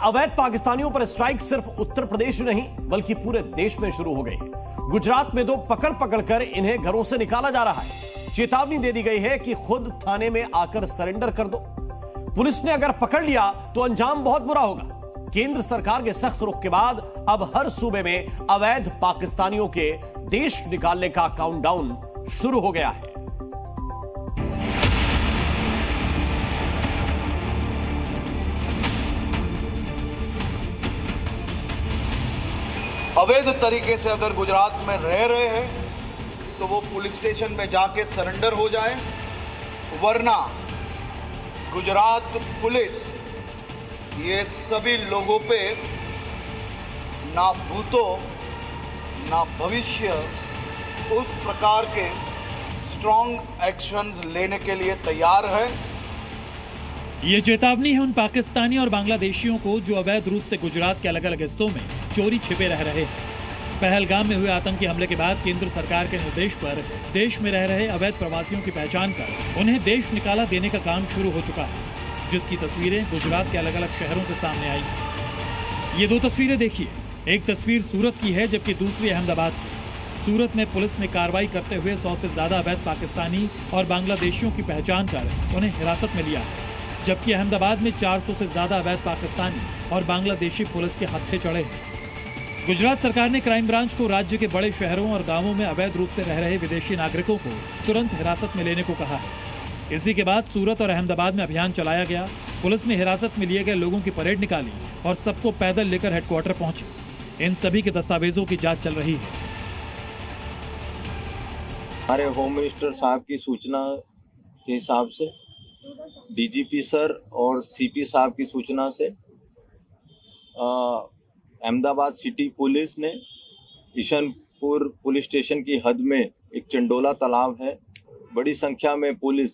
अवैध पाकिस्तानियों पर स्ट्राइक सिर्फ उत्तर प्रदेश में नहीं बल्कि पूरे देश में शुरू हो गई है। गुजरात में तो पकड़ पकड़कर इन्हें घरों से निकाला जा रहा है। चेतावनी दे दी गई है कि खुद थाने में आकर सरेंडर कर दो। पुलिस ने अगर पकड़ लिया तो अंजाम बहुत बुरा होगा। केंद्र सरकार के सख्त रुख के बाद अब हर सूबे में अवैध पाकिस्तानियों के देश निकालने का काउंटडाउन शुरू हो गया है। अवैध तरीके से अगर गुजरात में रह रहे हैं तो वो पुलिस स्टेशन में जाके सरेंडर हो जाए, वरना गुजरात पुलिस ये सभी लोगों पे ना भूतो ना भविष्य उस प्रकार के स्ट्रॉन्ग एक्शंस लेने के लिए तैयार है। ये चेतावनी है उन पाकिस्तानी और बांग्लादेशियों को जो अवैध रूप से गुजरात के अलग अलग हिस्सों में चोरी छिपे रह रहे हैं। पहलगाम में हुए आतंकी हमले के बाद केंद्र सरकार के निर्देश पर देश में रह रहे अवैध प्रवासियों की पहचान कर उन्हें देश निकाला देने का काम शुरू हो चुका है, जिसकी तस्वीरें गुजरात के अलग अलग शहरों से सामने आई। ये दो तस्वीरें देखिए, एक तस्वीर सूरत की है जबकि दूसरी अहमदाबाद की। सूरत में पुलिस ने कार्रवाई करते हुए 100 से ज्यादा अवैध पाकिस्तानी और बांग्लादेशियों की पहचान कर उन्हें हिरासत में लिया है, जबकि अहमदाबाद में 400 से ज्यादा अवैध पाकिस्तानी और बांग्लादेशी पुलिस के हत्थे चढ़े हैं। गुजरात सरकार ने क्राइम ब्रांच को राज्य के बड़े शहरों और गांवों में अवैध रूप से रह रहे विदेशी नागरिकों को तुरंत हिरासत में लेने को कहा है। इसी के बाद सूरत और अहमदाबाद में अभियान चलाया गया। पुलिस ने हिरासत में लिए गए लोगों की परेड निकाली और सबको पैदल लेकर हेडक्वार्टर पहुंची। इन सभी के दस्तावेजों की जांच चल रही है। हमारे होम मिनिस्टर साहब की सूचना के हिसाब से, डीजीपी सर और सीपी साहब की सूचना से अहमदाबाद सिटी पुलिस ने ईशनपुर पुलिस स्टेशन की हद में एक चंडोला तालाब है, बड़ी संख्या में पुलिस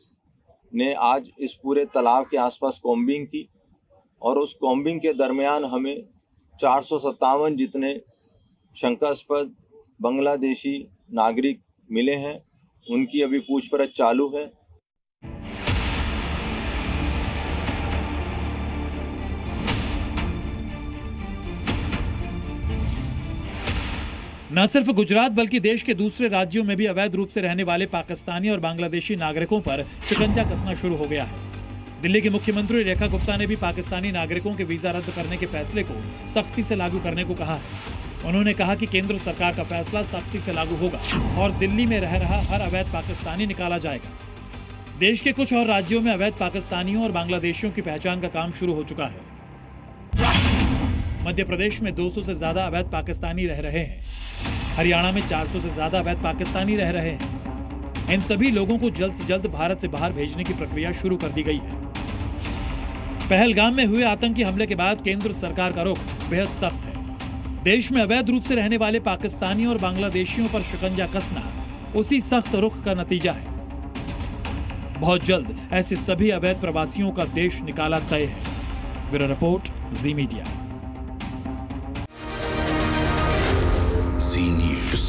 ने आज इस पूरे तालाब के आसपास कॉम्बिंग की और उस कॉम्बिंग के दरमियान हमें 457 जितने शंकास्पद बांग्लादेशी नागरिक मिले हैं। उनकी अभी पूछपरछ चालू है। न सिर्फ गुजरात बल्कि देश के दूसरे राज्यों में भी अवैध रूप से रहने वाले पाकिस्तानी और बांग्लादेशी नागरिकों पर शिकंजा कसना शुरू हो गया है। दिल्ली की मुख्यमंत्री रेखा गुप्ता ने भी पाकिस्तानी नागरिकों के वीजा रद्द करने के फैसले को सख्ती से लागू करने को कहा है। उन्होंने कहा कि केंद्र सरकार का फैसला सख्ती से लागू होगा और दिल्ली में रह रहा हर अवैध पाकिस्तानी निकाला जाएगा। देश के कुछ और राज्यों में अवैध पाकिस्तानियों और बांग्लादेशियों की पहचान का काम शुरू हो चुका है। मध्य प्रदेश में 200 से ज्यादा अवैध पाकिस्तानी रह रहे हैं। हरियाणा में 400 से ज्यादा अवैध पाकिस्तानी रह रहे हैं। इन सभी लोगों को जल्द से जल्द भारत से बाहर भेजने की प्रक्रिया शुरू कर दी गई है। पहलगाम में हुए आतंकी हमले के बाद केंद्र सरकार का रुख बेहद सख्त है। देश में अवैध रूप से रहने वाले पाकिस्तानी और बांग्लादेशियों पर शिकंजा कसना उसी सख्त रुख का नतीजा है। बहुत जल्द ऐसे सभी अवैध प्रवासियों का देश निकाला तय है। ब्यूरो रिपोर्ट, जी मीडिया। News.